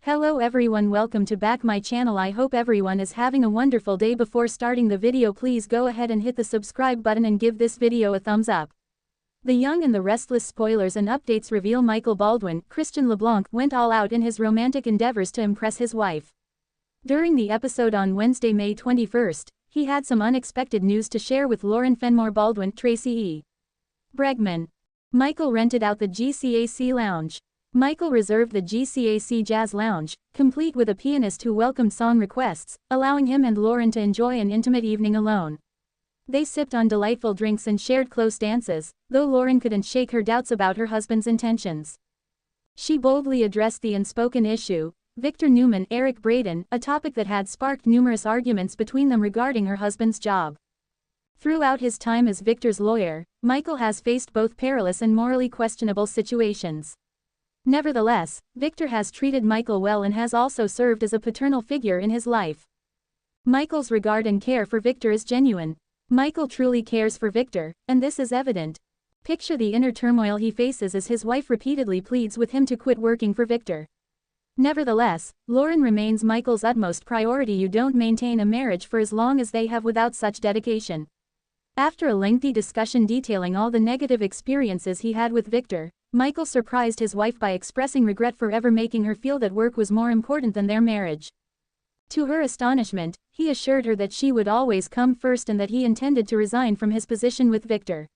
Hello everyone, welcome to back my channel. I hope everyone is having a wonderful day. Before starting the video, please go ahead and hit the subscribe button and give this video a thumbs up. The Young and the Restless spoilers and updates reveal Michael Baldwin, Christian LeBlanc, went all out in his romantic endeavors to impress his wife. During the episode on Wednesday, May 21st, he had some unexpected news to share with Lauren Fenmore Baldwin, Tracy E. Bregman. Michael rented out the GCAC lounge. Michael reserved the GCAC Jazz Lounge, complete with a pianist who welcomed song requests, allowing him and Lauren to enjoy an intimate evening alone. They sipped on delightful drinks and shared close dances, though Lauren couldn't shake her doubts about her husband's intentions. She boldly addressed the unspoken issue, Victor Newman, Eric Braeden, a topic that had sparked numerous arguments between them regarding her husband's job. Throughout his time as Victor's lawyer, Michael has faced both perilous and morally questionable situations. Nevertheless, Victor has treated Michael well and has also served as a paternal figure in his life. Michael's regard and care for Victor is genuine. Michael truly cares for Victor, and this is evident. Picture the inner turmoil he faces as his wife repeatedly pleads with him to quit working for Victor. Nevertheless, Lauren remains Michael's utmost priority. You don't maintain a marriage for as long as they have without such dedication. After a lengthy discussion detailing all the negative experiences he had with Victor, Michael surprised his wife by expressing regret for ever making her feel that work was more important than their marriage. To her astonishment, he assured her that she would always come first and that he intended to resign from his position with Victor.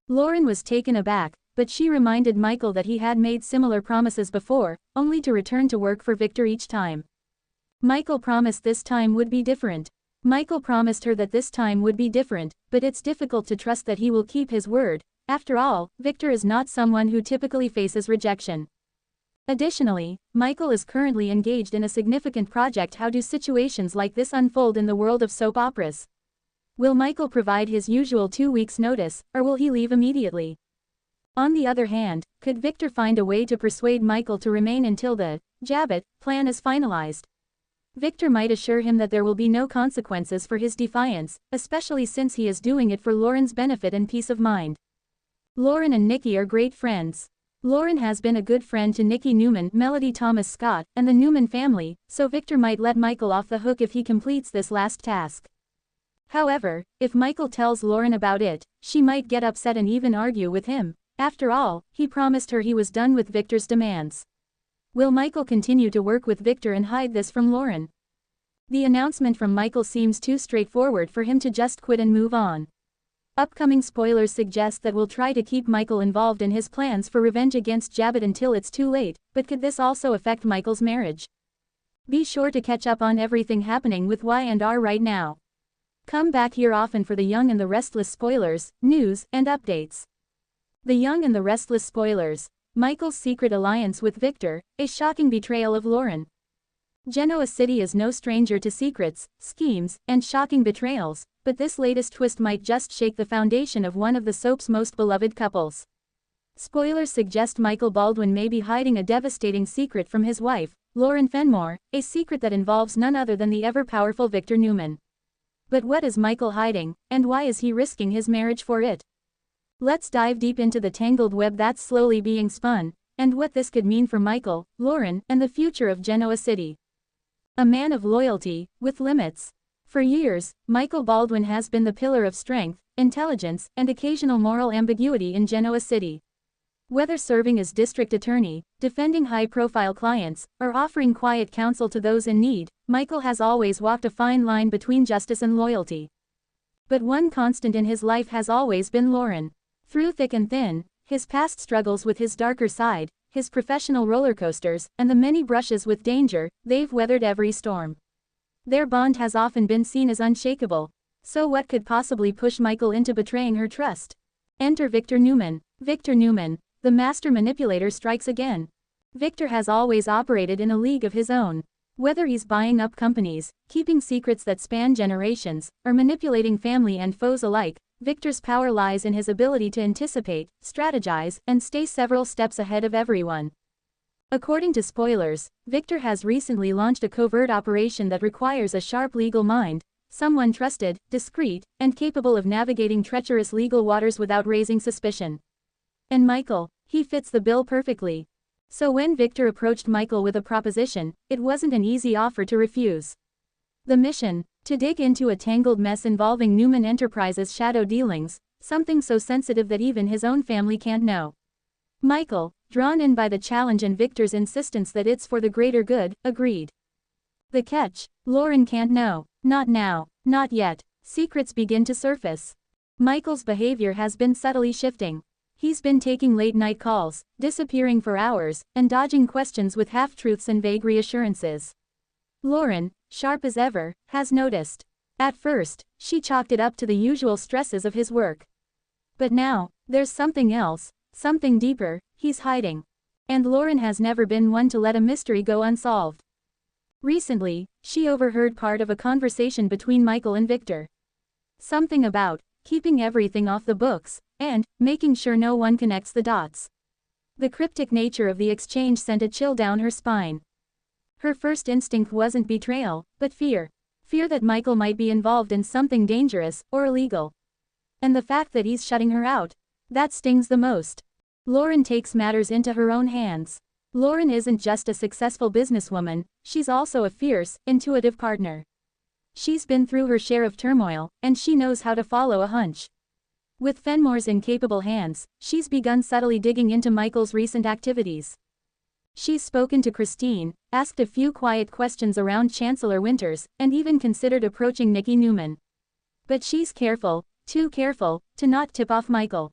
Lauren was taken aback, but she reminded Michael that he had made similar promises before, only to return to work for Victor each time. Michael promised this time would be different. Michael promised her that this time would be different, but it's difficult to trust that he will keep his word. After all, Victor is not someone who typically faces rejection. Additionally, Michael is currently engaged in a significant project. How do situations like this unfold in the world of soap operas? Will Michael provide his usual 2 weeks' notice, or will he leave immediately? On the other hand, could Victor find a way to persuade Michael to remain until the Jabot plan is finalized? Victor might assure him that there will be no consequences for his defiance, especially since he is doing it for Lauren's benefit and peace of mind. Lauren and Nikki are great friends. Lauren has been a good friend to Nikki Newman, Melody Thomas Scott, and the Newman family, so Victor might let Michael off the hook if he completes this last task. However, if Michael tells Lauren about it, she might get upset and even argue with him. After all, he promised her he was done with Victor's demands. Will Michael continue to work with Victor and hide this from Lauren? The announcement from Michael seems too straightforward for him to just quit and move on. Upcoming spoilers suggest that we'll try to keep Michael involved in his plans for revenge against Jabot until it's too late, but could this also affect Michael's marriage? Be sure to catch up on everything happening with Y&R right now. Come back here often for the Young and the Restless spoilers, news, and updates. The Young and the Restless spoilers. Michael's secret alliance with Victor, a shocking betrayal of Lauren. Genoa City is no stranger to secrets, schemes, and shocking betrayals, but this latest twist might just shake the foundation of one of the soap's most beloved couples. Spoilers suggest Michael Baldwin may be hiding a devastating secret from his wife, Lauren Fenmore, a secret that involves none other than the ever-powerful Victor Newman. But what is Michael hiding, and why is he risking his marriage for it? Let's dive deep into the tangled web that's slowly being spun, and what this could mean for Michael, Lauren, and the future of Genoa City. A man of loyalty, with limits. For years, Michael Baldwin has been the pillar of strength, intelligence, and occasional moral ambiguity in Genoa City. Whether serving as district attorney, defending high-profile clients, or offering quiet counsel to those in need, Michael has always walked a fine line between justice and loyalty. But one constant in his life has always been Lauren. Through thick and thin, his past struggles with his darker side, his professional roller coasters, and the many brushes with danger, they've weathered every storm. Their bond has often been seen as unshakable. So what could possibly push Michael into betraying her trust? Enter Victor Newman. Victor Newman, the master manipulator, strikes again. Victor has always operated in a league of his own. Whether he's buying up companies, keeping secrets that span generations, or manipulating family and foes alike, Victor's power lies in his ability to anticipate, strategize, and stay several steps ahead of everyone. According to spoilers, Victor has recently launched a covert operation that requires a sharp legal mind, someone trusted, discreet, and capable of navigating treacherous legal waters without raising suspicion. And Michael, he fits the bill perfectly. So when Victor approached Michael with a proposition, it wasn't an easy offer to refuse. The mission, to dig into a tangled mess involving Newman Enterprises' shadow dealings, something so sensitive that even his own family can't know. Michael, drawn in by the challenge and Victor's insistence that it's for the greater good, agreed. The catch: Lauren can't know. Not now. Not yet. Secrets begin to surface. Michael's behavior has been subtly shifting. He's been taking late-night calls, disappearing for hours, and dodging questions with half-truths and vague reassurances. Lauren, sharp as ever, has noticed. At first, she chalked it up to the usual stresses of his work. But now, there's something else, something deeper, he's hiding. And Lauren has never been one to let a mystery go unsolved. Recently, she overheard part of a conversation between Michael and Victor. Something about keeping everything off the books, and making sure no one connects the dots. The cryptic nature of the exchange sent a chill down her spine. Her first instinct wasn't betrayal, but fear. Fear that Michael might be involved in something dangerous, or illegal. And the fact that he's shutting her out, that stings the most. Lauren takes matters into her own hands. Lauren isn't just a successful businesswoman, she's also a fierce, intuitive partner. She's been through her share of turmoil, and she knows how to follow a hunch. With Fenmore's incapable hands, she's begun subtly digging into Michael's recent activities. She's spoken to Christine, asked a few quiet questions around Chancellor Winters, and even considered approaching Nikki Newman. But she's careful, too careful, to not tip off Michael.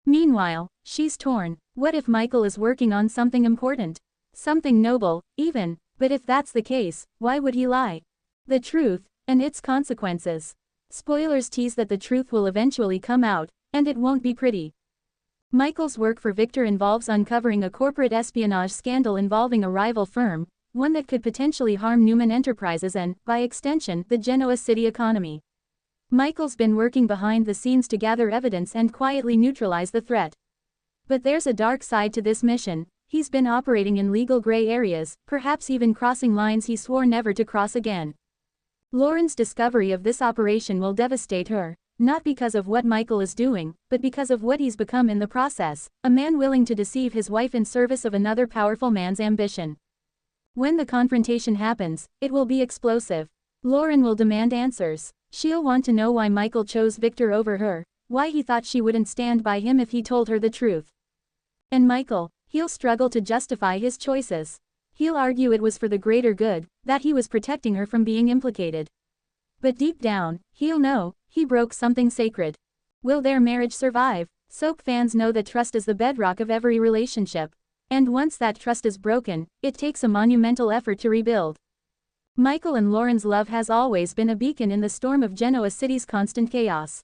Meanwhile, she's torn. What if Michael is working on something important? Something noble, even, but if that's the case, why would he lie? The truth, and its consequences. Spoilers tease that the truth will eventually come out, and it won't be pretty. Michael's work for Victor involves uncovering a corporate espionage scandal involving a rival firm, one that could potentially harm Newman Enterprises and, by extension, the Genoa city economy. Michael's been working behind the scenes to gather evidence and quietly neutralize the threat. But there's a dark side to this mission. He's been operating in legal gray areas, perhaps even crossing lines he swore never to cross again. Lauren's discovery of this operation will devastate her, not because of what Michael is doing, but because of what he's become in the process, a man willing to deceive his wife in service of another powerful man's ambition. When the confrontation happens, it will be explosive. Lauren will demand answers. She'll want to know why Michael chose Victor over her, why he thought she wouldn't stand by him if he told her the truth. And Michael, he'll struggle to justify his choices. He'll argue it was for the greater good, that he was protecting her from being implicated. But deep down, he'll know, he broke something sacred. Will their marriage survive? Soap fans know that trust is the bedrock of every relationship. And once that trust is broken, it takes a monumental effort to rebuild. Michael and Lauren's love has always been a beacon in the storm of Genoa City's constant chaos.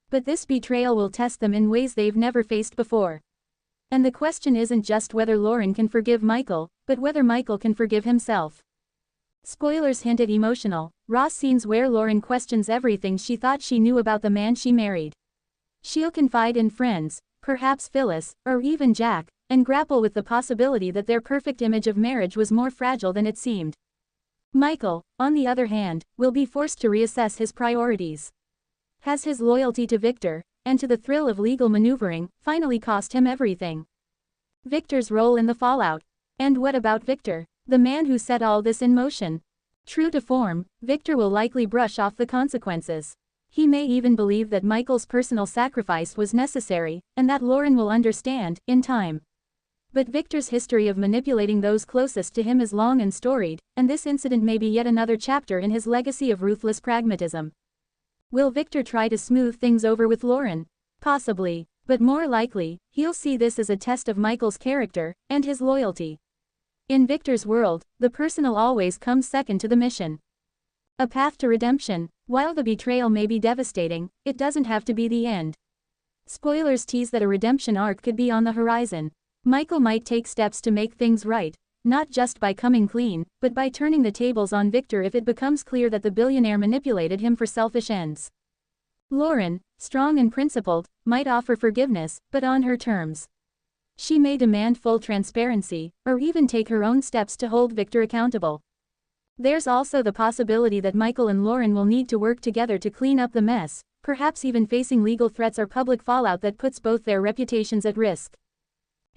But this betrayal will test them in ways they've never faced before. And the question isn't just whether Lauren can forgive Michael, but whether Michael can forgive himself. Spoilers hint at emotional, raw scenes where Lauren questions everything she thought she knew about the man she married. She'll confide in friends, perhaps Phyllis, or even Jack, and grapple with the possibility that their perfect image of marriage was more fragile than it seemed. Michael, on the other hand, will be forced to reassess his priorities. Has his loyalty to Victor, and to the thrill of legal maneuvering, finally cost him everything? Victor's role in the fallout. And what about Victor, the man who set all this in motion? True to form, Victor will likely brush off the consequences. He may even believe that Michael's personal sacrifice was necessary, and that Lauren will understand, in time. But Victor's history of manipulating those closest to him is long and storied, and this incident may be yet another chapter in his legacy of ruthless pragmatism. Will Victor try to smooth things over with Lauren? Possibly, but more likely, he'll see this as a test of Michael's character, and his loyalty. In Victor's world, the personal always comes second to the mission. A path to redemption. While the betrayal may be devastating, it doesn't have to be the end. Spoilers tease that a redemption arc could be on the horizon. Michael might take steps to make things right, not just by coming clean, but by turning the tables on Victor if it becomes clear that the billionaire manipulated him for selfish ends. Lauren, strong and principled, might offer forgiveness, but on her terms. She may demand full transparency, or even take her own steps to hold Victor accountable. There's also the possibility that Michael and Lauren will need to work together to clean up the mess, perhaps even facing legal threats or public fallout that puts both their reputations at risk.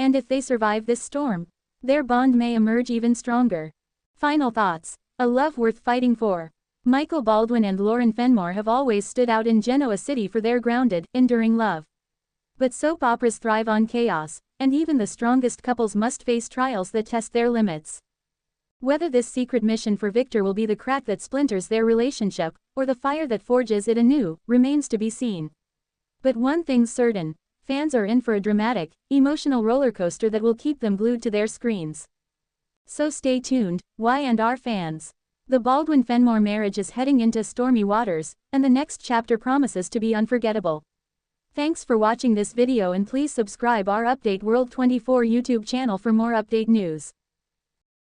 And if they survive this storm, their bond may emerge even stronger. Final thoughts. A love worth fighting for. Michael Baldwin and Lauren Fenmore have always stood out in Genoa City for their grounded, enduring love. But soap operas thrive on chaos, and even the strongest couples must face trials that test their limits. Whether this secret mission for Victor will be the crack that splinters their relationship, or the fire that forges it anew, remains to be seen. But one thing's certain, fans are in for a dramatic, emotional rollercoaster that will keep them glued to their screens. So stay tuned, Y&R fans. The Baldwin-Fenmore marriage is heading into stormy waters, and the next chapter promises to be unforgettable. Thanks for watching this video and please subscribe our Update World 24 YouTube channel for more update news.